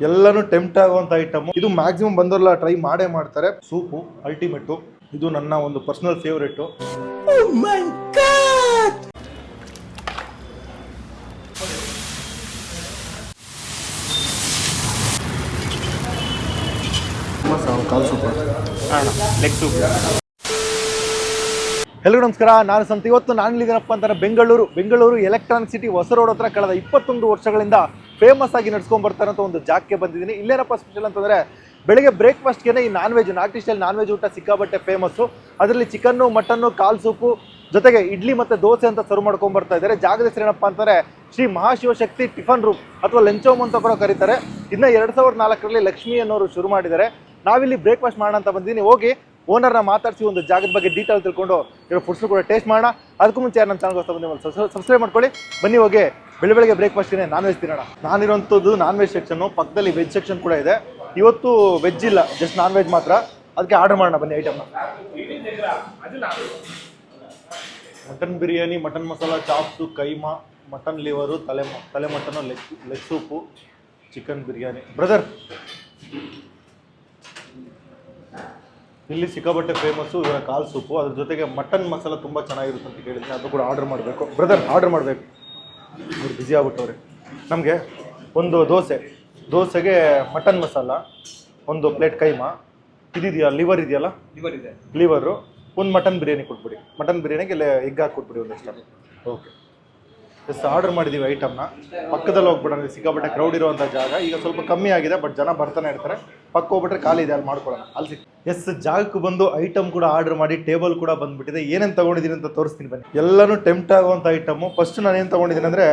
ಎಲ್ಲಾನು ಟೆಂಪ್ಟ್ ಆಗುವಂತ ಐಟಮ್ ಇದು. ಮ್ಯಾಕ್ಸಿಮಮ್ ಬಂದವರೆಲ್ಲ ಟ್ರೈ ಮಾಡೇ ಮಾಡ್ತಾರೆ. ಸೂಪು ಅಲ್ಟಿಮೇಟು, ಇದು ನನ್ನ ಒಂದು ಪರ್ಸನಲ್ ಫೇವರೇಟು. ಕಾಲ್ ಸೂಪ್, ಲೆಗ್ ಸೂಪ್. ಎಲ್ಲರಿಗೂ ನಮಸ್ಕಾರ, ನಾನು ಸಂತ. ಇವತ್ತು ನಾನು ಇಲ್ಲಿದ್ದೀನಪ್ಪ ಅಂತಾರೆ ಬೆಂಗಳೂರು ಎಲೆಕ್ಟ್ರಾನಿಕ್ ಸಿಟಿ ಹೊಸ ರೋಡ್ ಹತ್ರ ಕಳೆದ 21 ವರ್ಷಗಳಿಂದ ಫೇಮಸ್ ಆಗಿ ನಡ್ಸ್ಕೊಂಡ್ ಬರ್ತಾರಂತ ಒಂದು ಜಾಗಕ್ಕೆ ಬಂದಿದ್ದೀನಿ. ಇಲ್ಲೇನಪ್ಪ ಸ್ಪೆಷಲ್ ಅಂತಂದರೆ, ಬೆಳಗ್ಗೆ ಬ್ರೇಕ್ಫಾಸ್ಟ್ಗೆ ಈ ನಾಟಿ ಸ್ಟೈಲ್ ನಾನ್ ವೆಜ್ ಊಟ ಸಿಕ್ಕಾಬಟ್ಟೆ ಫೇಮಸ್ಸು. ಅದರಲ್ಲಿ ಚಿಕನ್ನು, ಮಟನ್ನು, ಕಾಲ್ ಸೂಪು ಜೊತೆಗೆ ಇಡ್ಲಿ ಮತ್ತು ದೋಸೆ ಅಂತ ಸರ್ವ್ ಮಾಡ್ಕೊಂಡು ಬರ್ತಾ ಇದ್ದಾರೆ. ಜಾಗದ ಹೆಸರು ಏನಪ್ಪ ಅಂತಾರೆ, ಶ್ರೀ ಮಹಾಶಿವಶಕ್ತಿ ಟಿಫನ್ ರೂಮ್ ಅಥವಾ ಲಂಚ್ ಹೋಮ್ ಅಂತ ಕೂಡ ಕರೀತಾರೆ. ಇದನ್ನ 2004ರಲ್ಲಿ ಲಕ್ಷ್ಮಿ ಅನ್ನೋರು ಶುರು ಮಾಡಿದ್ದಾರೆ. ನಾವಿಲ್ಲಿ ಬ್ರೇಕ್ಫಾಸ್ಟ್ ಮಾಡೋಣ ಅಂತ ಬಂದಿದ್ದೀನಿ. ಹೋಗಿ ಓನರ್ನ ಮಾತಾಡಿಸಿ ಒಂದು ಜಾಗದ ಬಗ್ಗೆ ಡೀಟೇಲ್ ತಿಳ್ಕೊಂಡು ಇರೋ ಫುಡ್ಸ್ ಕೂಡ ಟೇಸ್ಟ್ ಮಾಡೋಣ. ಅದಕ್ಕೂ ಮುಂಚೆ ನಮ್ಮ ಚಾನಲ್ ಹೊಸ ಬಂದು ಸಬ್ಸ್ಕ್ರೈಬ್ ಮಾಡ್ಕೊಳ್ಳಿ. ಬನ್ನಿ ಹೋಗಿ ಬೆಳಗ್ಗೆ ಬ್ರೇಕ್ಫಾಸ್ಟ್ಗೆ ನಾನ್ ವೆಜ್ ತಿನ್ನೋಣ. ನಾನಿರೋಂಥದ್ದು ನಾನ್ ವೆಜ್ ಸೆಕ್ಷನ್ನು, ಪಕ್ಕದಲ್ಲಿ ವೆಜ್ ಸೆಕ್ಷನ್ ಕೂಡ ಇದೆ. ಇವತ್ತು ವೆಜ್ ಇಲ್ಲ, ಜಸ್ಟ್ ನಾನ್ ವೆಜ್ ಮಾತ್ರ. ಅದಕ್ಕೆ ಆರ್ಡರ್ ಮಾಡೋಣ ಬನ್ನಿ ಐಟಮ್ನ. Mutton biryani, mutton masala, chops, keema, mutton liver, ತಲೆ mutton, leg soup, chicken biryani. Brother, ಇಲ್ಲಿ ಸಿಕ್ಕಾಬಟ್ಟೆ ಫೇಮಸ್ಸು ಇವರ ಕಾಲ್ ಸೂಪು. ಅದ್ರ ಜೊತೆಗೆ ಮಟನ್ ಮಸಾಲ ತುಂಬ ಚೆನ್ನಾಗಿರುತ್ತೆ ಅಂತ ಕೇಳಿದ್ದೀನಿ, ಅದು ಕೂಡ ಆರ್ಡರ್ ಮಾಡಬೇಕು. ಬ್ರದರ್, ಆರ್ಡರ್ ಮಾಡಬೇಕು. ಇವ್ರು ಬ್ಯುಸಿ ಆಗ್ಬಿಟ್ಟವ್ರೆ. ನಮಗೆ ಒಂದು ದೋಸೆಗೆ ಮಟನ್ ಮಸಾಲ, ಒಂದು ಪ್ಲೇಟ್ ಕೈಮಾ, ಇದೆಯಾ ಲಿವರ್ ಇದೆಯಲ್ಲ, ಲಿವರು, ಒಂದು ಮಟನ್ ಬಿರಿಯಾನಿ ಕೊಟ್ಬಿಡಿ. ಮಟನ್ ಬಿರಿಯಾನಿಗೆ ಎಗ್ ಹಾಕಿ ಕೊಟ್ಬಿಡಿ ಒಂದಷ್ಟು. ಓಕೆ, ಜಸ್ಟ್ ಆರ್ಡರ್ ಮಾಡಿದ್ದೀವಿ ಐಟಮ್ನ. ಪಕ್ಕದಲ್ಲಿ ಹೋಗ್ಬಿಡೋಣ, ಸಿಕ್ಕಾಬಟ್ಟೆ ಕ್ರೌಡ್ ಇರುವಂಥ ಜಾಗ. ಈಗ ಸ್ವಲ್ಪ ಕಮ್ಮಿ ಆಗಿದೆ, ಬಟ್ ಜನ ಬರ್ತಾನೆ ಇರ್ತಾರೆ. ಪಕ್ಕ ಹೋಗ್ಬಿಟ್ರೆ ಖಾಲಿ ಇದೆ, ಅಲ್ಲಿ ಮಾಡ್ಕೊಳ್ಳೋಣ. ಅಲ್ಲಿ ಜಾಗಕ್ಕೆ ಬಂದು ಐಟಮ್ ಕೂಡ ಆರ್ಡರ್ ಮಾಡಿ, ಟೇಬಲ್ ಕೂಡ ಬಂದ್ಬಿಟ್ಟಿದೆ. ಏನೇನು ತೊಗೊಂಡಿದ್ದೀನಿ ಅಂತ ತೋರಿಸ್ತೀನಿ ಬನ್ನಿ. ಎಲ್ಲನೂ ಟೆಂಪ್ಟ್ ಆಗುವಂಥ ಐಟಮು. ಫಸ್ಟ್ ನಾನು ಏನು ತೊಗೊಂಡಿದ್ದೀನಿ ಅಂದರೆ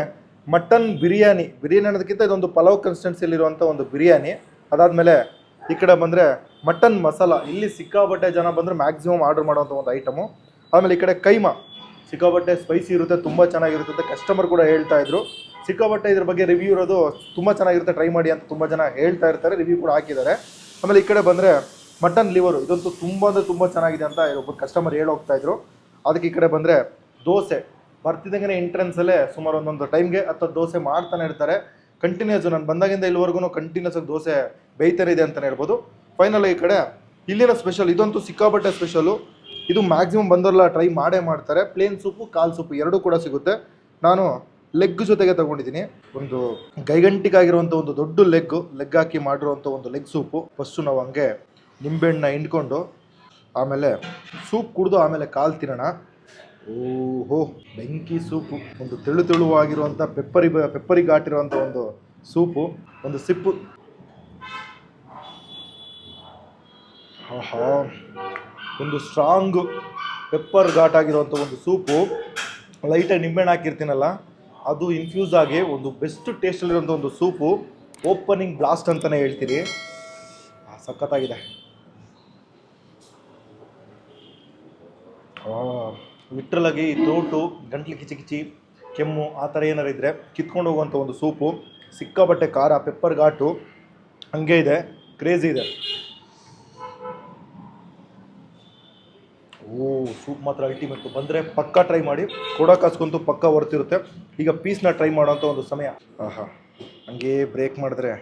ಮಟನ್ ಬಿರಿಯಾನಿ ಅನ್ನೋದಕ್ಕಿಂತ ಇದೊಂದು ಪಲಾವ್ ಕನ್ಸಿಸ್ಟೆನ್ಸಿಲಿರುವಂಥ ಒಂದು ಬಿರಿಯಾನಿ. ಅದಾದಮೇಲೆ ಈ ಕಡೆ ಬಂದರೆ ಮಟನ್ ಮಸಾಲ. ಇಲ್ಲಿ ಸಿಕ್ಕಾಬಟ್ಟೆ ಜನ ಬಂದರೆ ಮ್ಯಾಕ್ಸಿಮಮ್ ಆರ್ಡರ್ ಮಾಡುವಂಥ ಒಂದು ಐಟಮು. ಆಮೇಲೆ ಈ ಕಡೆ ಕೈಮಾ, ಸಿಕ್ಕಾಬಟ್ಟೆ ಸ್ಪೈಸಿ ಇರುತ್ತೆ, ತುಂಬ ಚೆನ್ನಾಗಿರುತ್ತೆ ಅಂತ ಕಸ್ಟಮರ್ ಕೂಡ ಹೇಳ್ತಾ ಇದ್ರು. ಸಿಕ್ಕಾಬಟ್ಟೆ ಇದ್ರ ಬಗ್ಗೆ ರಿವ್ಯೂ ಇರೋದು, ತುಂಬ ಚೆನ್ನಾಗಿರುತ್ತೆ, ಟ್ರೈ ಮಾಡಿ ಅಂತ ತುಂಬ ಜನ ಹೇಳ್ತಾ ಇರ್ತಾರೆ, ರಿವ್ಯೂ ಕೂಡ ಹಾಕಿದ್ದಾರೆ. ಆಮೇಲೆ ಈ ಕಡೆ ಬಂದರೆ ಮಟನ್ ಲಿವರು, ಇದಂತೂ ತುಂಬ ಚೆನ್ನಾಗಿದೆ ಅಂತ ಒಬ್ಬರು ಕಸ್ಟಮರ್ ಹೇಳೋಗ್ತಾ ಇದ್ರು. ಅದಕ್ಕೆ ಈ ಕಡೆ ಬಂದರೆ ದೋಸೆ. ಬರ್ತಿದ್ದಂಗೆ ಎಂಟ್ರೆನ್ಸಲ್ಲೇ ಸುಮಾರು ಒಂದೊಂದು ಟೈಮ್ಗೆ 10 ದೋಸೆ ಮಾಡ್ತಾನೆ ಇರ್ತಾರೆ. ಕಂಟಿನ್ಯೂಸ್, ನಾನು ಬಂದಾಗಿಂದ ಇಲ್ಲಿವರೆಗೂ ಕಂಟಿನ್ಯೂಸ್ ಆಗಿ ದೋಸೆ ಬೇಯ್ತಾನೆ ಇದೆ ಅಂತಲೇ ಹೇಳ್ಬೋದು. ಫೈನಲ್ ಈ ಕಡೆ ಇಲ್ಲಿನ ಸ್ಪೆಷಲ್, ಇದಂತೂ ಸಿಕ್ಕಾಬಟ್ಟೆ ಸ್ಪೆಷಲು. ಇದು ಮ್ಯಾಕ್ಸಿಮಮ್ ಬಂದವರೆಲ್ಲ ಟ್ರೈ ಮಾಡೇ ಮಾಡ್ತಾರೆ. ಪ್ಲೇನ್ ಸೂಪು, ಕಾಲ್ ಸೂಪು ಎರಡೂ ಕೂಡ ಸಿಗುತ್ತೆ. ನಾನು ಲೆಗ್ ಜೊತೆಗೆ ತಗೊಂಡಿದ್ದೀನಿ. ಒಂದು ಗೈಗಂಟಿಗಾಗಿರುವಂಥ ಒಂದು ದೊಡ್ಡ ಲೆಗ್ ಹಾಕಿ ಮಾಡಿರುವಂಥ ಒಂದು ಲೆಗ್ ಸೂಪು. ಫಸ್ಟು ನಾವು ಹಂಗೆ ನಿಂಬೆಹಣ್ಣು ಹಿಂಡ್ಕೊಂಡು ಆಮೇಲೆ ಸೂಪ್ ಕುಡಿದು ಆಮೇಲೆ ಕಾಲು ತಿನ್ನೋಣ. ಓಹೋ, ಬೆಂಕಿ ಸೂಪು. ಒಂದು ತೆಳುವಾಗಿರುವಂಥ ಪೆಪ್ಪರಿ ಘಾಟಿರುವಂಥ ಒಂದು ಸೂಪು. ಒಂದು ಸಿಪ್ಪು. ಆಹಾ, ಒಂದು ಸ್ಟ್ರಾಂಗು ಪೆಪ್ಪರ್ ಘಾಟ್ ಆಗಿರುವಂಥ ಒಂದು ಸೂಪು. ಲೈಟಾಗಿ ನಿಂಬೆಹಣ್ಣು ಹಾಕಿರ್ತೀನಲ್ಲ, ಅದು ಇನ್ಫ್ಯೂಸ್ ಆಗಿ ಒಂದು ಬೆಸ್ಟ್ ಟೇಸ್ಟಲ್ಲಿರುವಂಥ ಒಂದು ಸೂಪು. ಓಪನಿಂಗ್ ಬ್ಲಾಸ್ಟ್ ಅಂತಲೇ ಹೇಳ್ತೀರಿ. ಸಖತ್ತಾಗಿದೆ. ಲಿಟ್ರಲಾಗಿ ಥ್ರೋಟು, ಗಂಟ್ಲು ಕಿಚಿ ಕೆಮ್ಮು ಆ ಥರ ಏನಾರು ಇದ್ದರೆ ಕಿತ್ಕೊಂಡು ಹೋಗುವಂಥ ಒಂದು ಸೂಪು. ಸಿಕ್ಕಾಬಟ್ಟೆ ಖಾರ, ಪೆಪ್ಪರ್ ಘಾಟು ಹಂಗೆ ಇದೆ, ಕ್ರೇಜಿ ಇದೆ. ಸೂಪ್ ಮಾತ್ರ ಅಲ್ಟಿಮೇಟು. ಬಂದರೆ ಪಕ್ಕ ಟ್ರೈ ಮಾಡಿ, ಕೊಡೋಕಾಸ್ಕೊಂತೂ ಪಕ್ಕ ಹೊರ್ತಿರುತ್ತೆ. ಈಗ ಪೀಸ್ನ ಟ್ರೈ ಮಾಡೋಂಥ ಒಂದು ಸಮಯ. ಆಹಾ, ಹಂಗೆ ಬ್ರೇಕ್ ಮಾಡಿದ್ರೆ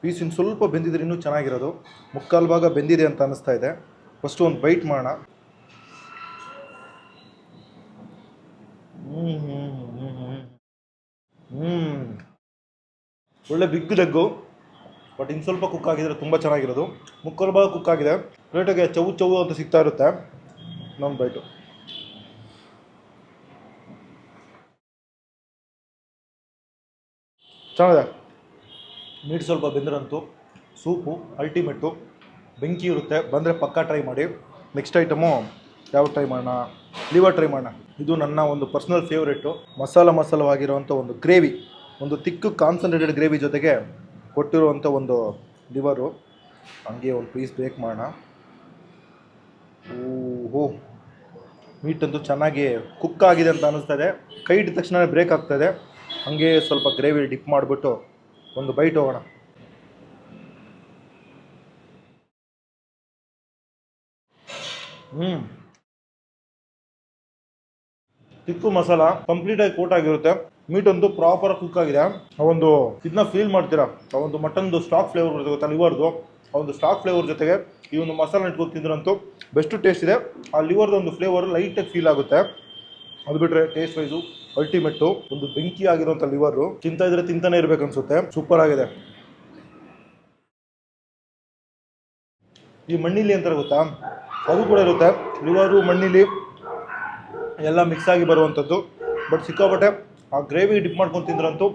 ಪೀಸ್ ಇನ್ನು ಸ್ವಲ್ಪ ಬೆಂದಿದ್ರೆ ಇನ್ನೂ ಚೆನ್ನಾಗಿರೋದು. ಮುಕ್ಕಾಲು ಭಾಗ ಬೆಂದಿದೆ ಅಂತ ಅನ್ನಿಸ್ತಾ ಇದೆ. ಫಸ್ಟು ಒಂದು ಬೈಟ್ ಮಾಡೋಣ. ಒಳ್ಳೆ ಬಿಗ್ ಲೆಗ್ಗು, ಬಟ್ ಇನ್ನು ಸ್ವಲ್ಪ ಕುಕ್ ಆಗಿದ್ರೆ ತುಂಬ ಚೆನ್ನಾಗಿರೋದು. ಮುಕ್ಕಾಲು ಭಾಗ ಕುಕ್ ಆಗಿದೆ. ರೇಟಾಗೆ ಚವು ಅಂತ ಸಿಗ್ತಾ ಇರುತ್ತೆ. ನಮ್ಮ ಬೈಟು ಚೆನ್ನಾಗಿದೆ. ಮೀಟ್ ಸ್ವಲ್ಪ ಬೆಂದ್ರಂತೂ ಸೂಪು ಅಲ್ಟಿಮೇಟು. ಬೆಂಕಿ ಇರುತ್ತೆ, ಬಂದರೆ ಪಕ್ಕ ಟ್ರೈ ಮಾಡಿ. ನೆಕ್ಸ್ಟ್ ಐಟಮು ಯಾವ ಟ್ರೈ ಮಾಡೋಣ? ಲಿವರ್ ಟ್ರೈ ಮಾಡೋಣ. ಇದು ನನ್ನ ಒಂದು ಪರ್ಸನಲ್ ಫೇವ್ರೇಟು. ಮಸಾಲವಾಗಿರುವಂಥ ಒಂದು ಗ್ರೇವಿ, ಒಂದು ತಿಕ್ಕು ಕಾನ್ಸಂಟ್ರೇಟೆಡ್ ಗ್ರೇವಿ ಜೊತೆಗೆ ಕೊಟ್ಟಿರುವಂಥ ಒಂದು ಲಿವರು. ಹಂಗೆ ಒಂದು ಪೀಸ್ ಬ್ರೇಕ್ ಮಾಡೋಣ. ಓಹೋ, ಮೀಟಂತೂ ಚೆನ್ನಾಗಿ ಕುಕ್ ಆಗಿದೆ ಅಂತ ಅನ್ನಿಸ್ತಾ ಇದೆ. ಕೈ ಇಟ್ಟ ತಕ್ಷಣ ಬ್ರೇಕ್ ಆಗ್ತಾಯಿದೆ. ಹಾಗೆ ಸ್ವಲ್ಪ ಗ್ರೇವಿ ಡಿಪ್ ಮಾಡಿಬಿಟ್ಟು ಒಂದು ಬೈಟ್ ಹೋಗೋಣ. ತಿಕ್ಕು ಮಸಾಲ ಕಂಪ್ಲೀಟಾಗಿ ಕೋಟ್ ಆಗಿರುತ್ತೆ. ಮೀಟ್ ಒಂದು ಪ್ರಾಪರ್ ಕುಕ್ ಆಗಿದೆ. ಆ ಒಂದು ಇದನ್ನ ಫೀಲ್ ಮಾಡ್ತೀರಾ, ಆ ಒಂದು ಮಟನ್ದು ಸ್ಟಾಕ್ ಫ್ಲೇವರ್ ಬರುತ್ತೆ ಗೊತ್ತಾ, ಲಿವರ್ದು ಆ ಒಂದು ಸ್ಟಾಕ್ ಫ್ಲೇವರ್ ಜೊತೆಗೆ ಈ ಒಂದು ಮಸಾಲ ಇಟ್ಕೊಂಡು ತಿಂದ್ರಂತೂ ಬೆಸ್ಟ್ ಟೇಸ್ಟ್ ಇದೆ. ಆ ಲಿವರ್ದು ಒಂದು ಫ್ಲೇವರ್ ಲೈಟಾಗಿ ಫೀಲ್ ಆಗುತ್ತೆ. ಅದು ಬಿಟ್ಟರೆ ಟೇಸ್ಟ್ ವೈಸು ಅಲ್ಟಿಮೇಟು. ಒಂದು ಬೆಂಕಿ ಆಗಿರುವಂಥ ಲಿವರು ತಿಂತಾ ಇದ್ರೆ ತಿಂತಾನೆ ಇರ್ಬೇಕು ಅನ್ಸುತ್ತೆ. ಸೂಪರ್ ಆಗಿದೆ. ಈ ಮಣ್ಣಿಲಿ ಅಂತಾರೆ ಗೊತ್ತಾ, ಅದು ಕೂಡ ಇರುತ್ತೆ. ಲಿವರು ಮಣ್ಣಿಲಿ ಎಲ್ಲ ಮಿಕ್ಸ್ ಆಗಿ ಬರುವಂಥದ್ದು. ಬಟ್ ಸಿಕ್ಕಾಪಟ್ಟೆ ಆ ಗ್ರೇವಿ ಡಿಪ್ ಮಾಡ್ಕೊಂಡು ತಿಂದ್ರಂತೂ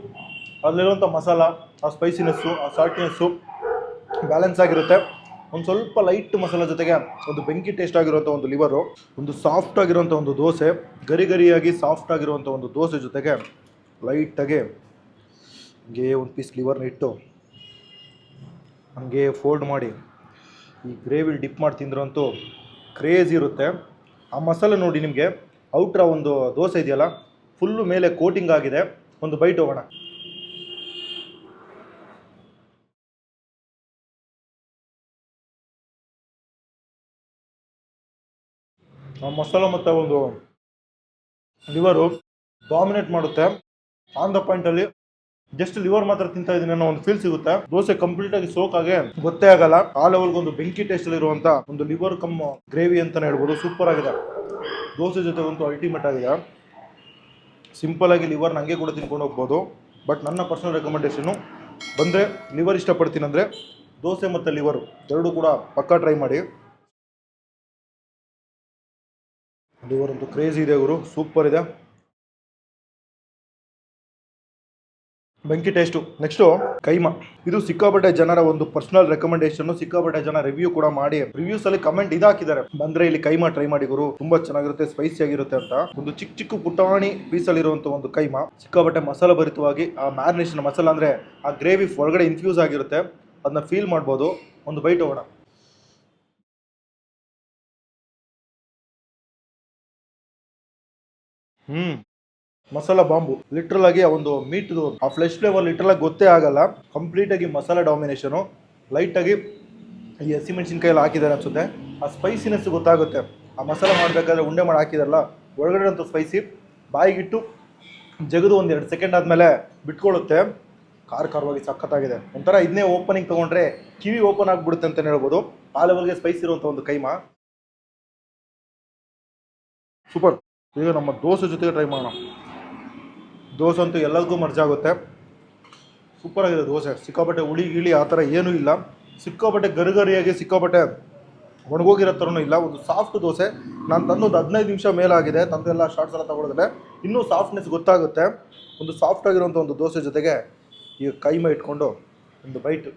ಅಲ್ಲಿರುವಂಥ ಮಸಾಲ, ಆ ಸ್ಪೈಸಿನೆಸ್ಸು, ಆ ಸಾಲ್ಟಿನೆಸ್ಸು ಬ್ಯಾಲೆನ್ಸ್ ಆಗಿರುತ್ತೆ. ಒಂದು ಸ್ವಲ್ಪ ಲೈಟ್ ಮಸಾಲ ಜೊತೆಗೆ ಒಂದು ಬೆಂಕಿ ಟೇಸ್ಟ್ ಆಗಿರುವಂಥ ಒಂದು ಲಿವರು, ಒಂದು ಸಾಫ್ಟ್ ಆಗಿರುವಂಥ ಒಂದು ದೋಸೆ, ಗರಿ ಗರಿಯಾಗಿ ಸಾಫ್ಟ್ ಆಗಿರುವಂಥ ಒಂದು ದೋಸೆ ಜೊತೆಗೆ ಲೈಟಾಗಿ ಹಂಗೆ ಒಂದು ಪೀಸ್ ಲಿವರ್ನ ಇಟ್ಟು ಹಂಗೆ ಫೋಲ್ಡ್ ಮಾಡಿ ಈ ಗ್ರೇವಿಲಿ ಡಿಪ್ ಮಾಡಿ ತಿಂದ್ರಂತೂ ಕ್ರೇಜಿ ಇರುತ್ತೆ. ಆ ಮಸಾಲೆ ನೋಡಿ ನಿಮಗೆ ಔಟ್ರ ಒಂದು ದೋಸೆ ಇದೆಯಲ್ಲ ಫುಲ್ಲು ಮೇಲೆ ಕೋಟಿಂಗ್ ಆಗಿದೆ. ಒಂದು ಬೈಟ್ ಹೋಗೋಣ. ಆ ಮಸಾಲ ಮತ್ತು ಒಂದು ಲಿವರು ಡಾಮಿನೇಟ್ ಮಾಡುತ್ತೆ. ಆನ್ ದ ಪಾಯಿಂಟಲ್ಲಿ ಜಸ್ಟ್ ಲಿವರ್ ಮಾತ್ರ ತಿಂತಾ ಇದ್ದೀನಿ ಅನ್ನೋ ಒಂದು ಫೀಲ್ ಸಿಗುತ್ತೆ. ದೋಸೆ ಕಂಪ್ಲೀಟ್ ಆಗಿ ಸೋಕ್ ಆಗಿ ಗೊತ್ತೇ ಆಗಲ್ಲ. ಆ ಲೆವೆಲ್ಗೆ ಒಂದು ಬೆಂಕಿ ಟೇಸ್ಟ್ ಇರುವಂತ ಒಂದು ಲಿವರ್ ಕಮ್ ಗ್ರೇವಿ ಅಂತಾನೆ ಹೇಳ್ಬೋದು. ಸೂಪರ್ ಆಗಿದೆ. ದೋಸೆ ಜೊತೆ ಒಂದು ಅಲ್ಟಿಮೇಟ್ ಆಗಿದೆ. ಸಿಂಪಲ್ ಆಗಿ ಲಿವರ್ ನಂಗೆ ಕೂಡ ತಿನ್ಕೊಂಡು ಹೋಗ್ಬೋದು. ಬಟ್ ನನ್ನ ಪರ್ಸನಲ್ ರೆಕಮೆಂಡೇಶನು ಬಂದರೆ ಲಿವರ್ ಇಷ್ಟಪಡ್ತೀನಿ ಅಂದರೆ ದೋಸೆ ಮತ್ತು ಲಿವರು ಎರಡೂ ಕೂಡ ಪಕ್ಕಾ ಟ್ರೈ ಮಾಡಿ. ಲಿವರ್ ಅಂತೂ ಕ್ರೇಜಿ ಇದೆ ಗುರು, ಸೂಪರ್ ಇದೆ, ಬೆಂಕಿ ಟೇಸ್ಟು. ನೆಕ್ಸ್ಟು ಕೈಮಾ. ಇದು ಸಿಕ್ಕಾಪಟ್ಟೆ ಜನರ ಒಂದು ಪರ್ಸನಲ್ ರೆಕಮೆಂಡೇಶನ್. ಸಿಕ್ಕಾಪಟ್ಟೆ ಜನ ರಿವ್ಯೂ ಕೂಡ ಮಾಡಿ ರಿವ್ಯೂಸ್ ಅಲ್ಲಿ ಕಮೆಂಟ್ ಇದಾಕಿದ್ದಾರೆ, ಬಂದ್ರೆ ಇಲ್ಲಿ ಕೈಮಾ ಟ್ರೈ ಮಾಡಿ ಗುರು, ತುಂಬಾ ಚೆನ್ನಾಗಿರುತ್ತೆ, ಸ್ಪೈಸಿ ಆಗಿರುತ್ತೆ ಅಂತ. ಒಂದು ಚಿಕ್ಕ ಚಿಕ್ಕ ಪುಟಾಣಿ ಪೀಸಲ್ಲಿರುವಂಥ ಒಂದು ಕೈಮಾ ಸಿಕ್ಕಾಪಟ್ಟೆ ಮಸಾಲ ಭರಿತವಾಗಿ ಆ ಮ್ಯಾರಿನೇಷನ್ ಮಸಾಲ ಅಂದ್ರೆ ಆ ಗ್ರೇವಿ ಒಳಗಡೆ ಇನ್ಫ್ಯೂಸ್ ಆಗಿರುತ್ತೆ, ಅದನ್ನ ಫೀಲ್ ಮಾಡ್ಬೋದು. ಒಂದು ಬೈಟ್ ಹೋಗೋಣ. ಮಸಾಲ ಬಾಂಬು ಲಿಟ್ರಲ್ ಆಗಿ ಒಂದು ಮೀಟ್ ಆ ಫ್ಲೆಶ್ ಫ್ಲೇವರ್ ಲಿಟ್ರಲ್ ಆಗಿ ಗೊತ್ತೇ ಆಗಲ್ಲ. ಕಂಪ್ಲೀಟ್ ಆಗಿ ಮಸಾಲ ಡಾಮಿನೇಷನು. ಲೈಟ್ ಆಗಿ ಈ ಹಸಿಮೆಣಸಿನ್ಕಾಯಿ ಎಲ್ಲ ಹಾಕಿದ್ದಾರೆ ಅನ್ಸುತ್ತೆ. ಆ ಸ್ಪೈಸಿನೆಸ್ ಗೊತ್ತಾಗುತ್ತೆ. ಆ ಮಸಾಲ ಮಾಡಬೇಕಾದ್ರೆ ಉಂಡೆ ಮಾಡಿ ಹಾಕಿದಾರಲ್ಲ ಒಳಗಡೆ ಅಂತೂ ಸ್ಪೈಸಿ. ಬಾಯಿಗಿಟ್ಟು ಜಗದು ಒಂದು 2 ಸೆಕೆಂಡ್ ಆದಮೇಲೆ ಬಿಟ್ಕೊಳ್ಳುತ್ತೆ. ಖಾರವಾಗಿ ಸಖತ್ತಾಗಿದೆ. ಒಂಥರ ಇದನ್ನೇ ಓಪನಿಂಗ್ ತೊಗೊಂಡ್ರೆ ಕಿವಿ ಓಪನ್ ಆಗಿಬಿಡುತ್ತೆ ಅಂತಲೇ ಹೇಳ್ಬೋದು. ಆ ಲೆವೆಲ್ಗೆ ಸ್ಪೈಸಿ ಇರುವಂಥ ಒಂದು ಕೈಮಾ ಸೂಪರ್. ಈಗ ನಮ್ಮ ದೋಸೆ ಜೊತೆಗೆ ಟ್ರೈ ಮಾಡೋಣ. ದೋಸೆ ಅಂತೂ ಎಲ್ಲದಕ್ಕೂ ಮರ್ಜಾಗುತ್ತೆ. ಸೂಪರ್ ಆಗಿದೆ ದೋಸೆ. ಸಿಕ್ಕಾಪಟ್ಟೆ ಹುಳಿ ಗಿಳಿ ಆ ಥರ ಏನೂ ಇಲ್ಲ. ಸಿಕ್ಕಾಪಟ್ಟೆ ಗರಿಗರಿಯಾಗಿ ಸಿಕ್ಕಾಪಟ್ಟೆ ಒಣಗೋಗಿರೋ ಥರನೂ ಇಲ್ಲ. ಒಂದು ಸಾಫ್ಟ್ ದೋಸೆ. ನಾನು ತಂದೊಂದು 15 ನಿಮಿಷ ಮೇಲಾಗಿದೆ. ತಂದೆಲ್ಲ ಶಾರ್ಟ್ಸ್ ಎಲ್ಲ ತಗೊಳಿದ್ರೆ ಇನ್ನೂ ಸಾಫ್ಟ್ನೆಸ್ ಗೊತ್ತಾಗುತ್ತೆ. ಒಂದು ಸಾಫ್ಟ್ ಆಗಿರುವಂಥ ಒಂದು ದೋಸೆ ಜೊತೆಗೆ ಈಗ ಕೈಮಾ ಇಟ್ಕೊಂಡು ಒಂದು ಬೈಟ್.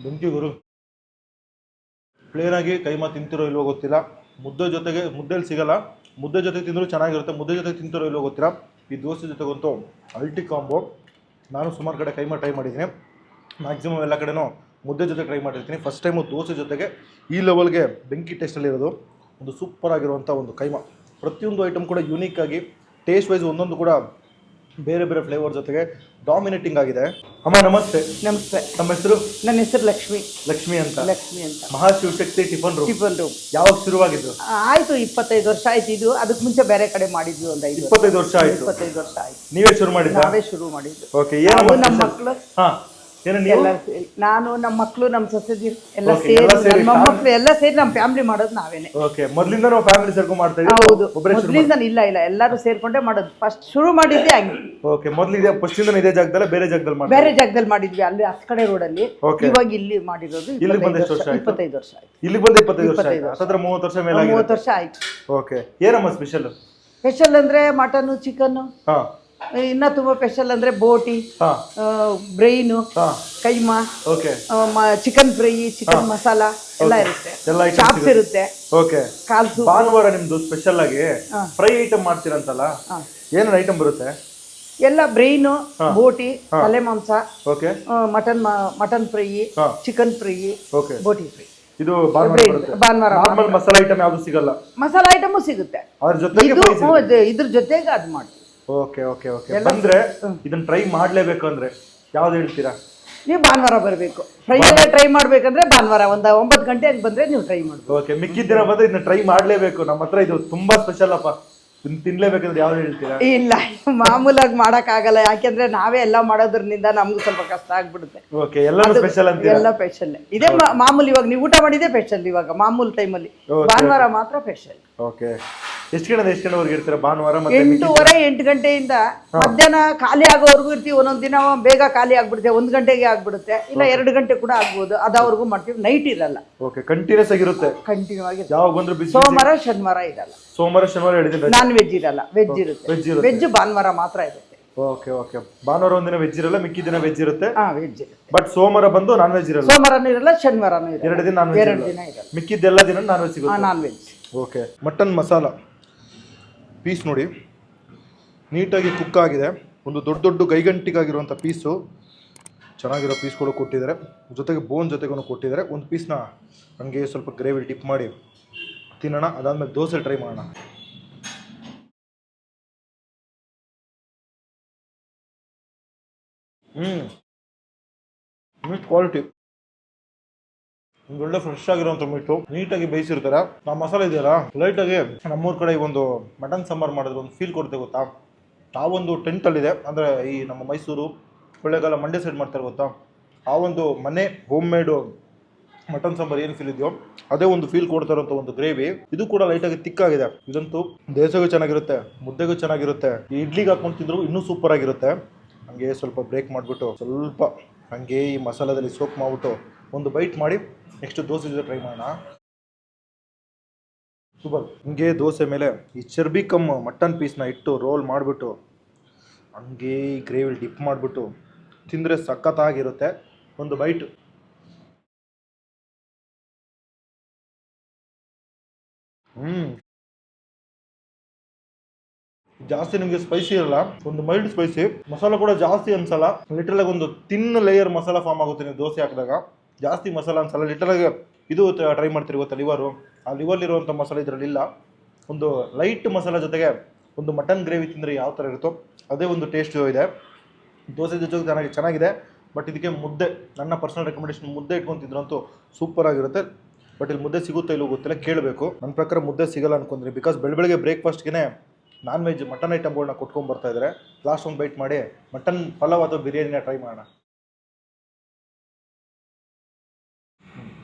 ಬೆಂಕಿ ಗುರು. ಪ್ಲೇನಾಗಿ ಕೈಮಾ ತಿಂತಿರೋ ಇಲ್ವೋ ಗೊತ್ತಿಲ್ಲ. ಮುದ್ದೆ ಜೊತೆಗೆ, ಮುದ್ದೆಲಿ ಸಿಗಲ್ಲ, ಮುದ್ದೆ ಜೊತೆಗೆ ತಿಂದರೂ ಚೆನ್ನಾಗಿರುತ್ತೆ. ಮುದ್ದೆ ಜೊತೆಗೆ ತಿಂತಿರೋ ಇಲ್ವೋ ಗೊತ್ತಿಲ್ಲ. ಈ ದೋಸೆ ಜೊತೆಗಂತೂ ಅಲ್ಟಿ ಕಾಂಬೋ. ನಾನು ಸುಮಾರು ಕಡೆ ಕೈಮಾ ಟ್ರೈ ಮಾಡಿದ್ದೀನಿ. ಮ್ಯಾಕ್ಸಿಮಮ್ ಎಲ್ಲ ಕಡೆನೂ ಮುದ್ದೆ ಜೊತೆ ಟ್ರೈ ಮಾಡಿರ್ತೀನಿ. ಫಸ್ಟ್ ಟೈಮು ದೋಸೆ ಜೊತೆಗೆ ಈ ಲೆವೆಲ್ಗೆ ಬೆಂಕಿ ಟೇಸ್ಟಲ್ಲಿರೋದು ಒಂದು ಸೂಪರ್ ಆಗಿರುವಂಥ ಒಂದು ಕೈಮಾ. ಪ್ರತಿಯೊಂದು ಐಟಮ್ ಕೂಡ ಯೂನಿಕ್ ಆಗಿ ಟೇಸ್ಟ್ ವೈಸ್ ಒಂದೊಂದು ಕೂಡ ಬೇರೆ ಬೇರೆ ಫ್ಲೇವರ್ ಜೊತೆಗೆ ಡಾಮಿನೇಟಿಂಗ್ ಆಗಿದೆ. ಅಮ್ಮ ನಮಸ್ತೆ. ನಮಸ್ತೆ. ನಮ್ಮ ಹೆಸರು? ನನ್ನ ಹೆಸರು ಲಕ್ಷ್ಮಿ. ಲಕ್ಷ್ಮಿ ಅಂತ. ಲಕ್ಷ್ಮಿ ಅಂತ. ಮಹಾಶಿವಶಕ್ತಿ ಟಿಫನ್ ರೂಮ್ ಯಾವಾಗ ಶುರುವಾಗಿದ್ದು? ಆಯ್ತು 25 ವರ್ಷ ಆಯ್ತು. ಇದು ಅದಕ್ಕೆ ಮುಂಚೆ ಬೇರೆ ಕಡೆ ಮಾಡಿದ್ವಿ. ಒಂದು 25 ವರ್ಷ ಆಯ್ತು. 25 ವರ್ಷ ಆಯ್ತು. ನೀವೇ ಶುರು ಮಾಡಿದ್ದ? ನಾವೇ ಶುರು ಮಾಡಿದ್ದು. ಓಕೆ. ಏನು ನಮ್ಮ ಮಕ್ಕಳು ನಾನು ನಮ್ಮ ಮಕ್ಕಳು ನಮ್ಮ ಸೊಸೆದಿ ಎಲ್ಲ Okay, ಸೇರಿ ಎಲ್ಲ ಸೇರಿ ನಮ್ಮ ಮಕ್ಕಳು ಎಲ್ಲ ಸೇರಿ ನಮ್ಮ ಫ್ಯಾಮಿಲಿ ಮಾಡೋದು ನಾವೇನೆ. ಓಕೆ. ಮೊದಲಿಂದ ನಾವು ಫ್ಯಾಮಿಲಿ ಸೇರ್ಕೊಂಡು ಮಾಡ್ತಾ ಇದ್ದೀವಿ. ಹೌದು. ಒಬ್ಬರೇ ಶುರು ಮೊದಲಿಂದ ಇಲ್ಲ ಎಲ್ಲರೂ ಸೇರ್ಕೊಂಡೇ ಮಾಡೋದು. ಫಸ್ಟ್ ಶುರು ಮಾಡಿದ್ದೆ ಹಂಗೆ. ಓಕೆ. ಮೊದಲಿಗೆ ಫಸ್ಟ್ ಇಂದ ಇದೇ ಜಾಗದಲ್ಲ ಬೇರೆ ಜಾಗದಲ್ಲಿ ಮಾಡ್ತಾ? ಬೇರೆ ಜಾಗದಲ್ಲಿ ಮಾಡಿದ್ವಿ, ಅಲ್ಲಿ ಹತ್ತು ಕಡೆ ರೋಡಲ್ಲಿ. Okay. ಇವಾಗ ಇಲ್ಲಿ ಮಾಡಿರೋದು. ಇಲ್ಲಿ ಬಂದ ಎಷ್ಟು ವರ್ಷ ಆಯ್ತು? 25 ವರ್ಷ ಆಯ್ತು. ಇಲ್ಲಿ ಬಂದ 25 ವರ್ಷ ಆಯ್ತು. ಹತ್ತಿರ 30 ವರ್ಷ ಮೇಲೆ 30 ವರ್ಷ ಆಯ್ತು. ಓಕೆ. ಏನಮ್ಮ ಸ್ಪೆಷಲ್? ಸ್ಪೆಷಲ್ ಅಂದ್ರೆ ಮಟನು, ಚಿಕನ್ನು. ಹಾ. ಇನ್ನ ತುಂಬಾ ಸ್ಪೆಷಲ್ ಅಂದ್ರೆ ಬೋಟಿ, ಹಾ, ಬ್ರೈನು, ಹಾ. Keema, okay. Chicken fry, chicken masala ಎಲ್ಲ ಇರುತ್ತೆ. ಎಲ್ಲ ಐಟಮ್ಸ್ ಚಾಪ್ಸ್ ಇರುತ್ತೆ. ಓಕೆ. ಕಾಲ್ಸು. ಭಾನುವಾರ ನಿಮ್ದು ಸ್ಪೆಷಲ್ ಆಗಿ ಫ್ರೈ ಐಟಮ್ ಮಾಡ್ತೀರಂತಲ್ಲ, ಏನೇನು ಐಟಮ್ ಬರುತ್ತೆ? ಎಲ್ಲ ಬ್ರೈನು, ಬೋಟಿ, ತಲೆ ಮಾಂಸ, okay, mutton fry, chicken fry, okay, ಬೋಟಿ ಫ್ರೈ. ಇದು ಭಾನುವಾರ ಬರುತ್ತೆ. ಭಾನುವಾರ ನಾರ್ಮಲ್ ಮಸಾಲಾ ಐಟಮ್ ಯಾವುದು ಸಿಗಲ್ಲ? ಮಸಾಲ ಐಟಮು ಸಿಗುತ್ತೆ. ಅದ್ರ ಜೊತೆಗೆ ಇದ್ರ ಜೊತೆಗೆ ಅದು ಮಾಡಿ. Okay okay okay. ಬಂದ್ರೆ ಇದನ್ನ ಟ್ರೈ ಮಾಡ್ಲೇಬೇಕು ಅಂದ್ರೆ ಯಾವ್ದು ಹೇಳ್ತೀರಾ? ನೀವು ಭಾನುವಾರ ಬರಬೇಕು. ಫ್ರೈ ಎಲ್ಲ ಟ್ರೈ ಮಾಡ್ಬೇಕಂದ್ರೆ ಭಾನುವಾರ ಒಂದು 9 ಗಂಟೆಗೆ ಬಂದರೆ ನೀವು ಟ್ರೈ ಮಾಡ್ಬೋದು. ಓಕೆ, ಮಿಕ್ಕಿದ್ದಿನ ಬಂದ್ರೆ ಇದನ್ನ ಟ್ರೈ ಮಾಡಲೇಬೇಕು. ನಮ್ಮ ಹತ್ರ ಇದು ತುಂಬಾ ಸ್ಪೆಷಲ್ ಅಪ್ಪ, ತಿನ್ಲೇಬೇಕಂದ್ರೆ ಯಾವ್ದು ಹೇಳ್ತೀರಾ? ಇಲ್ಲ, ಮಾಮೂಲಾಗಿ ಮಾಡೋಕ್ಕಾಗಲ್ಲ, ಯಾಕೆಂದ್ರೆ ನಾವೇ ಎಲ್ಲ ಮಾಡೋದ್ರಿಂದ ನಮ್ಗೂ ಸ್ವಲ್ಪ ಕಷ್ಟ ಆಗ್ಬಿಡುತ್ತೆ. ಓಕೆ, ಎಲ್ಲರೂ ಸ್ಪೆಷಲ್ ಅಂತ ಎಲ್ಲ ಸ್ಪೆಷಲ್ ಇದೇ ಮಾಮೂಲಿ. ಇವಾಗ ನೀವು ಊಟ ಮಾಡಿದೆ ಸ್ಪೆಷಲ್, ಇವಾಗ ಮಾಮೂಲಿ ಟೈಮಲ್ಲಿ. ಭಾನುವಾರ ಮಾತ್ರ ಸ್ಪೆಷಲ್. ಓಕೆ, ಎಷ್ಟು ಗಂಟೆವರೆಗೆ ಇರ್ತೀರಾ ಭಾನುವಾರ? 8:30 8 ಗಂಟೆಯಿಂದ ಮಧ್ಯಾಹ್ನ ಖಾಲಿ ಆಗೋವರೆಗೂ ಇರ್ತೀವಿ. ಒಂದೊಂದು ದಿನ ಬೇಗ ಖಾಲಿ ಆಗ್ಬಿಡುತ್ತೆ, 1 ಗಂಟೆಗೆ ಆಗ್ಬಿಡುತ್ತೆ, ಇಲ್ಲ 2 ಗಂಟೆ ಕೂಡ ಆಗ್ಬೋದು. ಅದಾವರೆಗೂ ಮಾಡ್ತೀವಿ, ನೈಟ್ ಇರಲ್ಲ. ಓಕೆ, ಕಂಟಿನ್ಯೂಸ್ ಆಗಿರುತ್ತೆ, ಕಂಟಿನ್ಯೂ ಆಗಿ. ಯಾವಾಗ ಬಂದ್ರು ಬಿಸಿ. ಸೋಮವಾರ ಶನಿವಾರ ಇರಲ್ಲ. ಸೋಮವಾರ ಶನಿವಾರ ಹಿಡಿದಿಲ್ಲ, ನಾನ್ ವೆಜ್ ಇರಲ್ಲ, ವೆಜ್ ಇರುತ್ತೆ. ವೆಜ್ ಭಾನುವಾರ ಮಾತ್ರ ಇರುತ್ತೆ. ಓಕೆ ಓಕೆ, ಭಾನುವಾರ ಒಂದಿನ ವೆಜ್ ಇರಲ್ಲ, ಮಿಕ್ಕಿ ದಿನ ವೆಜ್ ಇರುತ್ತೆ. ವೆಜ್ ಇರುತ್ತೆ. ಬಟ್ ಸೋಮವಾರ ಬಂದು ನಾನ್ ವೆಜ್ ಇರಲ್ಲ. ಸೋಮವಾರನೂ ಇರಲ್ಲ, ಶನಿವಾರನೂ ಇರಲ್ಲ. 2 ದಿನ ನಾನ್ ವೆಜ್. 2 ದಿನ ಇರಲ್ಲ, ಮಿಕ್ಕಿದ್ದೆಲ್ಲ ದಿನ ನಾನ್ ವೆಜ್ ಸಿಗುತ್ತೆ. Non veg. Okay, mutton masala piece ನೋಡಿ ನೀಟಾಗಿ ಕುಕ್ ಆಗಿದೆ. ಒಂದು ದೊಡ್ಡ ದೊಡ್ಡ ಗೈಗಂಟಿಗಾಗಿರುವಂಥ ಪೀಸು, ಚೆನ್ನಾಗಿರೋ ಪೀಸ್ಗಳು ಕೊಟ್ಟಿದ್ದಾರೆ. ಜೊತೆಗೆ ಬೋನ್ ಜೊತೆಗೂ ಕೊಟ್ಟಿದ್ದಾರೆ. ಒಂದು ಪೀಸ್ನ ಹಂಗೆ ಸ್ವಲ್ಪ ಗ್ರೇವಿ ಡಿಪ್ ಮಾಡಿ ತಿನ್ನೋಣ. ಅದಾದ್ಮೇಲೆ ದೋಸೆ ಟ್ರೈ ಮಾಡೋಣ. ಮೀಟ್ ಕ್ವಾಲಿಟಿ ಒಂದು ಒಳ್ಳೆ ಫ್ರೆಶ್ ಆಗಿರುವಂಥ ಮೀಟು, ನೀಟಾಗಿ ಬೇಯಿಸಿರ್ತಾರೆ. ಆ ಮಸಾಲೆ ಇದೆಯಲ್ಲ, ಲೈಟಾಗಿ ನಮ್ಮೂರ ಕಡೆ ಒಂದು ಮಟನ್ ಸಾಂಬಾರು ಮಾಡಿದ್ರೆ ಒಂದು ಫೀಲ್ ಕೊಡುತ್ತೆ ಗೊತ್ತಾ. ಆ ಒಂದು ಟೆಂಟಲ್ಲಿದೆ, ಅಂದರೆ ಈ ನಮ್ಮ ಮೈಸೂರು, ಕೊಳ್ಳೇಗಾಲ, ಮಂಡ್ಯ ಸೈಡ್ ಮಾಡ್ತಾರೆ ಗೊತ್ತಾ. ಆ ಒಂದು ಮನೆ ಹೋಮ್ ಮೇಡು ಮಟನ್ ಸಾಂಬಾರು ಏನು ಫೀಲ್ ಇದೆಯೋ ಅದೇ ಒಂದು ಫೀಲ್ ಕೊಡ್ತಾ ಇರೋಂಥ ಒಂದು ಗ್ರೇವಿ. ಇದು ಕೂಡ ಲೈಟಾಗಿ ತಿಕ್ಕಾಗಿದೆ. ಇದಂತೂ ದೋಸೆಗೂ ಚೆನ್ನಾಗಿರುತ್ತೆ, ಮುದ್ದೆಗೂ ಚೆನ್ನಾಗಿರುತ್ತೆ, ಈ ಇಡ್ಲಿಗೆ ಹಾಕೊಂಡು ತಿಂದ್ರು ಇನ್ನೂ ಸೂಪರ್ ಆಗಿರುತ್ತೆ. ಹಂಗೆ ಸ್ವಲ್ಪ ಬ್ರೇಕ್ ಮಾಡಿಬಿಟ್ಟು ಸ್ವಲ್ಪ ಹಂಗೆ ಈ ಮಸಾಲದಲ್ಲಿ ಸೋಕ್ ಮಾಡಿಬಿಟ್ಟು ಒಂದು ಬೈಟ್ ಮಾಡಿ ನೆಕ್ಸ್ಟ್ ದೋಸೆ ಜೊತೆ ಟ್ರೈ ಮಾಡೋಣ. ಸೂಪರ್. ಹಂಗೆ ದೋಸೆ ಮೇಲೆ ಈ ಚರ್ಬಿ ಕಮ್ ಮಟನ್ ಪೀಸ್ನ ಇಟ್ಟು ರೋಲ್ ಮಾಡಿಬಿಟ್ಟು ಹಂಗೆ ಈ ಗ್ರೇವಿ ಡಿಪ್ ಮಾಡಿಬಿಟ್ಟು ತಿಂದರೆ ಸಖತ್ತಾಗಿರುತ್ತೆ. ಒಂದು ಬೈಟ್. ಜಾಸ್ತಿ ನಿಮಗೆ ಸ್ಪೈಸಿ ಇರಲ್ಲ, ಒಂದು ಮೈಲ್ಡ್ ಸ್ಪೈಸಿ. ಮಸಾಲ ಕೂಡ ಜಾಸ್ತಿ ಅನ್ಸಲ್ಲ. ಲಿಟರಲ್ ಆಗಿ ಒಂದು ತಿನ್ ಲೇಯರ್ ಮಸಾಲ ಫಾರ್ಮ್ ಆಗುತ್ತೆ ನೀವು ದೋಸೆ ಹಾಕಿದಾಗ. ಜಾಸ್ತಿ ಮಸಾಲ ಅನ್ಸಲ್ಲ. ಲಿಟರಲ್ ಆಗಿ ಇದು ಟ್ರೈ ಮಾಡ್ತೀರಿ ಗೊತ್ತಾ, ಲಿವರು. ಆ ಲಿವರ್ಲಿರುವಂಥ ಮಸಾಲೆ ಇದರಲ್ಲಿಲ್ಲ. ಒಂದು ಲೈಟ್ ಮಸಾಲ ಜೊತೆಗೆ ಒಂದು ಮಟನ್ ಗ್ರೇವಿ ತಿಂದರೆ ಯಾವ ಥರ ಇರುತ್ತೋ ಅದೇ ಒಂದು ಟೇಸ್ಟ್ ಇದೆ. ದೋಸೆ ಜೊತೆಗೆ ಚೆನ್ನಾಗಿದೆ. ಬಟ್ ಇದಕ್ಕೆ ಮುದ್ದೆ, ನನ್ನ ಪರ್ಸನಲ್ ರೆಕಮೆಂಡೇಶನ್, ಮುದ್ದೆ ಇಟ್ಕೊಂಡು ತಿಂದ್ರಂತೂ ಸೂಪರ್ ಆಗಿರುತ್ತೆ. ಬಟ್ ಇಲ್ಲಿ ಮುದ್ದೆ ಸಿಗುತ್ತೋ ಇಲ್ಲೋ ಗೊತ್ತಿಲ್ಲ, ಕೇಳಬೇಕು. ನನ್ನ ಪ್ರಕಾರ ಮುದ್ದೆ ಸಿಗಲ್ಲ ಅನ್ಕೊಂಡ್ರಿ. ಬಿಕಾಸ್ ಬೆಳಗ್ಗೆ ಬ್ರೇಕ್ಫಾಸ್ಟ್ಗೆ ನಾನ್ ವೆಜ್ ಮಟನ್ ಐಟಮ್ಗಳನ್ನ ಕೊಟ್ಕೊಂಡು ಬರ್ತಾ ಇದ್ದಾರೆ. ಲಾಸ್ಟ್ ಒಂದು ಬೈಟ್ ಮಾಡಿ ಮಟನ್ ಪಲಾವ್ ಅಥವಾ ಬಿರಿಯಾನಿನ ಟ್ರೈ ಮಾಡೋಣ.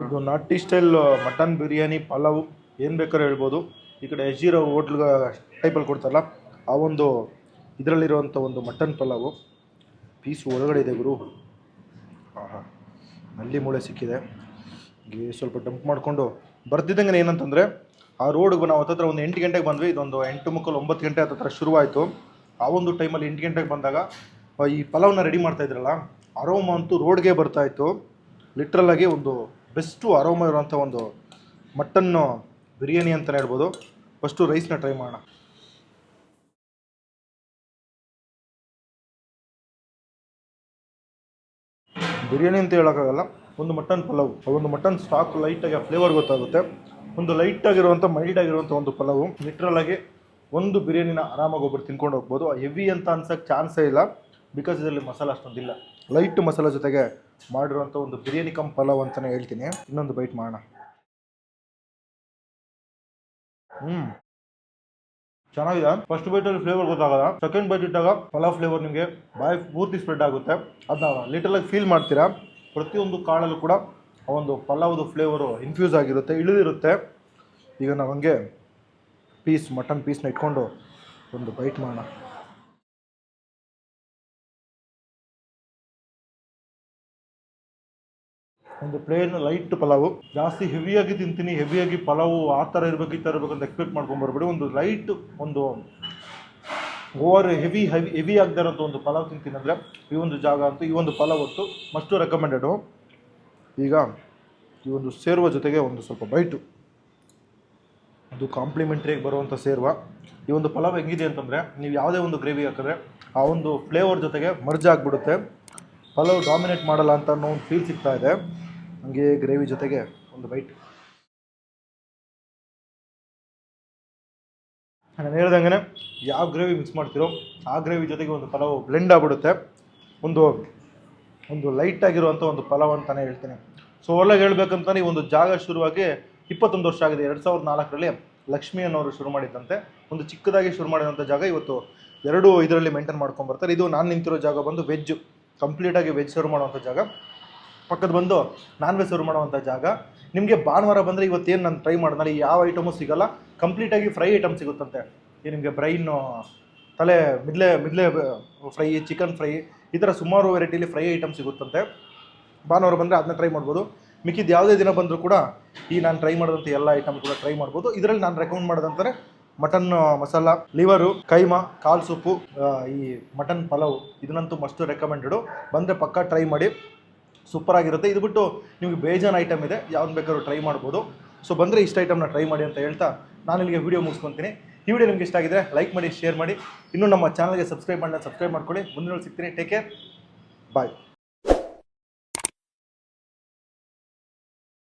ಇದು ನಾಟಿ ಸ್ಟೈಲ್ ಮಟನ್ ಬಿರಿಯಾನಿ ಪಲಾವ್ ಏನು ಬೇಕಾದ್ರೂ ಹೇಳ್ಬೋದು. ಈ ಕಡೆ ಎಸ್ ಜಿ ರಾವ್ ಹೋಟ್ಲ್ಗ ಟೈಪಲ್ಲಿ ಕೊಡ್ತಾರಲ್ಲ ಆ ಒಂದು ಇದರಲ್ಲಿರುವಂಥ ಒಂದು ಮಟನ್ ಪಲಾವು ಪೀಸ್ ಒಳಗಡೆ ಇದೆ ಗುರು. ಹಾಂ, ನಲ್ಲಿ ಮೂಳೆ ಸಿಕ್ಕಿದೆ. ಹೀಗೆ ಸ್ವಲ್ಪ ಡಂಪ್ ಮಾಡಿಕೊಂಡು ಬರ್ತಿದ್ದಂಗೆ ಏನಂತಂದರೆ ಆ ರೋಡ್ಗೆ ನಾವು ಹತ್ತತ್ರ ಒಂದು 8 ಗಂಟೆಗೆ ಬಂದ್ವಿ. ಇದೊಂದು 8:30 9 ಗಂಟೆ ಹತ್ತತ್ರ ಶುರುವಾಯಿತು. ಆ ಒಂದು ಟೈಮಲ್ಲಿ 8 ಗಂಟೆಗೆ ಬಂದಾಗ ಈ ಪಲಾವ್ನ ರೆಡಿ ಮಾಡ್ತಾ ಇದ್ರಲ್ಲ, ಅರೋಮ ಅಂತೂ ರೋಡ್ಗೆ ಬರ್ತಾಯಿತ್ತು. ಲಿಟ್ರಲಾಗಿ ಒಂದು ಬೆಸ್ಟು ಅರೋಮ ಇರುವಂಥ ಒಂದು ಮಟನ್ನು ಬಿರಿಯಾನಿ ಅಂತಲೇ ಹೇಳ್ಬೋದು. ಫಸ್ಟು ರೈಸ್ನ ಟ್ರೈ ಮಾಡೋಣ. ಬಿರಿಯಾನಿ ಅಂತ ಹೇಳೋಕ್ಕಾಗಲ್ಲ, ಒಂದು ಮಟನ್ ಪಲಾವು. ಒಂದು ಮಟನ್ ಸ್ಟಾಕ್ ಲೈಟಾಗಿ ಆ ಫ್ಲೇವರ್ ಗೊತ್ತಾಗುತ್ತೆ. ಒಂದು ಲೈಟಾಗಿರುವಂಥ ಮೈಲ್ಡ್ ಆಗಿರುವಂಥ ಒಂದು ಪಲಾವು. ಲಿಟ್ರಲಾಗಿ ಒಂದು ಬಿರಿಯಾನಿನ ಆರಾಮಾಗಿ ಒಬ್ಬರು ತಿನ್ಕೊಂಡು ಹೋಗ್ಬೋದು. ಹೆವಿ ಅಂತ ಅನ್ಸೋಕ್ಕೆ ಚಾನ್ಸೇ ಇಲ್ಲ, ಬಿಕಾಸ್ ಇದರಲ್ಲಿ ಮಸಾಲ ಅಷ್ಟೊಂದಿಲ್ಲ. ಲೈಟ್ ಮಸಾಲ ಜೊತೆಗೆ ಮಾಡಿರುವಂಥ ಒಂದು ಬಿರಿಯಾನಿ ಕಮ್ ಪಲಾವ್ ಅಂತಲೇ ಹೇಳ್ತೀನಿ. ಇನ್ನೊಂದು ಬೈಟ್ ಮಾಡೋಣ. ಚೆನ್ನಾಗಿದೆ. ಫಸ್ಟ್ ಬೈಟಲ್ಲಿ ಫ್ಲೇವರ್ ಗೊತ್ತಾಗಲ್ಲ, ಸೆಕೆಂಡ್ ಬೈಟ್ ಇಟ್ಟಾಗ ಪಲಾವ್ ಫ್ಲೇವರ್ ನಿಮಗೆ ಬಾಯಿ ಪೂರ್ತಿ ಸ್ಪ್ರೆಡ್ ಆಗುತ್ತೆ. ಅದನ್ನ ಲಿಟರಲಾಗಿ ಫೀಲ್ ಮಾಡ್ತೀರಾ. ಪ್ರತಿಯೊಂದು ಕಾಳಲ್ಲೂ ಕೂಡ ಆ ಒಂದು ಪಲಾವ್ದು ಫ್ಲೇವರು ಇನ್ಫ್ಯೂಸ್ ಆಗಿರುತ್ತೆ, ಇಳಿದಿರುತ್ತೆ. ಈಗ ನಾವು ಹಂಗೆ ಮಟನ್ ಪೀಸ್ನ ಇಟ್ಕೊಂಡು ಒಂದು ಬೈಟ್ ಮಾಡೋಣ. ಒಂದು ಪ್ಲೇನ್ ಲೈಟ್ ಪಲಾವು. ಜಾಸ್ತಿ ಹೆವಿಯಾಗಿ ತಿಂತೀನಿ, ಹೆವಿಯಾಗಿ ಪಲಾವು ಆ ಥರ ಇರಬೇಕು ಈ ಥರ ಇರಬೇಕು ಅಂತ ಎಕ್ಸ್ಪೆಕ್ಟ್ ಮಾಡ್ಕೊಂಬರ್ಬೇಡಿ. ಒಂದು ಲೈಟ್, ಒಂದು ಓವರ್ ಹೆವಿ ಆಗದೆ ಇರೋಂಥ ಒಂದು ಪಲಾವ್ ತಿಂತೀನಿ ಅಂದರೆ ಈ ಒಂದು ಜಾಗ ಅಂತೂ, ಈ ಒಂದು ಪಲಾವ್ ಅಂತೂ ಮಸ್ಟು ರೆಕಮೆಂಡೆಡು. ಈಗ ಈ ಒಂದು ಸೇರ್ವ ಜೊತೆಗೆ ಒಂದು ಸ್ವಲ್ಪ ಬೈಟು, ಅದು ಕಾಂಪ್ಲಿಮೆಂಟ್ರಿಯಾಗಿ ಬರುವಂಥ ಸೇರ್ವ. ಈ ಒಂದು ಪಲಾವ್ ಹೆಂಗಿದೆ ಅಂತಂದರೆ, ನೀವು ಯಾವುದೇ ಒಂದು ಗ್ರೇವಿ ಹಾಕಿದ್ರೆ ಆ ಒಂದು ಫ್ಲೇವರ್ ಜೊತೆಗೆ ಮರ್ಜ್ ಆಗಿಬಿಡುತ್ತೆ. ಪಲಾವ್ ಡಾಮಿನೇಟ್ ಮಾಡಲ್ಲ ಅಂತ ಅನ್ನೋ ಒಂದು ಫೀಲ್ ಸಿಗ್ತಾ ಇದೆ. ಹಂಗೆ ಗ್ರೇವಿ ಜೊತೆಗೆ ಒಂದು ಬೈಟ್. ನಾನು ಹೇಳ್ದಂಗೆ ಯಾವ ಗ್ರೇವಿ ಮಿಕ್ಸ್ ಮಾಡ್ತೀರೋ ಆ ಗ್ರೇವಿ ಜೊತೆಗೆ ಒಂದು ಪಲಾವ್ ಬ್ಲೆಂಡ್ ಆಗಿಬಿಡುತ್ತೆ. ಒಂದು ಒಂದು ಲೈಟ್ ಆಗಿರುವಂಥ ಒಂದು ಪಲಾವ್ ಅಂತಾನೆ ಹೇಳ್ತೀನಿ. ಸೊ ಒಳ್ಳೆಗೆ ಹೇಳ್ಬೇಕಂತಾನೆ ಈ ಒಂದು ಜಾಗ ಶುರುವಾಗಿ 21 ವರ್ಷ ಆಗಿದೆ. 2004ರಲ್ಲಿ ಲಕ್ಷ್ಮಿ ಅನ್ನೋರು ಶುರು ಮಾಡಿದ್ದಂತೆ ಒಂದು ಚಿಕ್ಕದಾಗಿ ಶುರು ಮಾಡಿದಂಥ ಜಾಗ ಇವತ್ತು 2 ಇದರಲ್ಲಿ ಮೇಂಟೈನ್ ಮಾಡ್ಕೊಂಡು ಬರ್ತಾರೆ. ಇದು ನಾನು ನಿಂತಿರೋ ಜಾಗ ಬಂದು ವೆಜ್, ಕಂಪ್ಲೀಟಾಗಿ ವೆಜ್ ಸರ್ವ್ ಮಾಡುವಂಥ ಜಾಗ. ಪಕ್ಕದ ಬಂದು ನಾನ್ ವೆಜ್ ಸರ್ವ್ ಮಾಡುವಂಥ ಜಾಗ. ನಿಮಗೆ ಭಾನುವಾರ ಬಂದರೆ ಇವತ್ತೇನು ನಾನು ಟ್ರೈ ಮಾಡಿದ್ನಲ್ಲಿ ಯಾವ ಐಟಮು ಸಿಗೋಲ್ಲ, ಕಂಪ್ಲೀಟಾಗಿ ಫ್ರೈ ಐಟಮ್ ಸಿಗುತ್ತಂತೆ. ಈ ನಿಮಗೆ ಬ್ರೈನು, ತಲೆ, ಮಿದ್ಲೆ ಫ್ರೈ, ಚಿಕನ್ ಫ್ರೈ, ಈ ಥರ ಸುಮಾರು ವೆರೈಟಿಲಿ ಫ್ರೈ ಐಟಮ್ ಸಿಗುತ್ತಂತೆ. ಭಾನುವಾರ ಬಂದರೆ ಅದನ್ನ ಟ್ರೈ ಮಾಡ್ಬೋದು. ಮಿಕ್ಕಿದ್ದು ಯಾವುದೇ ದಿನ ಬಂದರೂ ಕೂಡ ಈ ನಾನು ಟ್ರೈ ಮಾಡಿದಂಥ ಎಲ್ಲ ಐಟಮ್ ಕೂಡ ಟ್ರೈ ಮಾಡ್ಬೋದು. ಇದರಲ್ಲಿ ನಾನು ರೆಕಮೆಂಡ್ ಮಾಡೋದಂತಾರೆ ಮಟನ್ ಮಸಾಲ, ಲಿವರು, ಕೈಮಾ, ಕಾಲು ಸೂಪು, ಈ ಮಟನ್ ಪಲಾವ್ ಇದನ್ನಂತೂ ಮಸ್ಟು ರೆಕಮೆಂಡೆಡು. ಬಂದರೆ ಪಕ್ಕ ಟ್ರೈ ಮಾಡಿ, ಸೂಪರಾಗಿರುತ್ತೆ. ಇದು ಬಿಟ್ಟು ನಿಮಗೆ ಬೇಜಾನ್ ಐಟಮ್ ಇದೆ, ಯಾವ್ದು ಬೇಕಾದ್ರೂ ಟ್ರೈ ಮಾಡ್ಬೋದು. ಸೊ ಬಂದರೆ ಇಷ್ಟ ಐಟಮ್ನ ಟ್ರೈ ಮಾಡಿ ಅಂತ ಹೇಳ್ತಾ ನಾನು ಇಲ್ಲಿಗೆ ವೀಡಿಯೋ ಮುಗಿಸ್ಕೊತೀನಿ. ಈ ವಿಡಿಯೋ ನಿಮ್ಗೆ ಇಷ್ಟ ಆಗಿದ್ರೆ ಲೈಕ್ ಮಾಡಿ, ಶೇರ್ ಮಾಡಿ. ಇನ್ನೂ ನಮ್ಮ ಚಾನಲ್ಗೆ ಸಬ್ಸ್ಕ್ರೈಬ್ ಮಾಡ್ಕೊಳ್ಳಿ. ಮುಂದಿನ ಸಿಗ್ತೀನಿ. ಟೇಕ್ ಕೇರ್, ಬಾಯ್.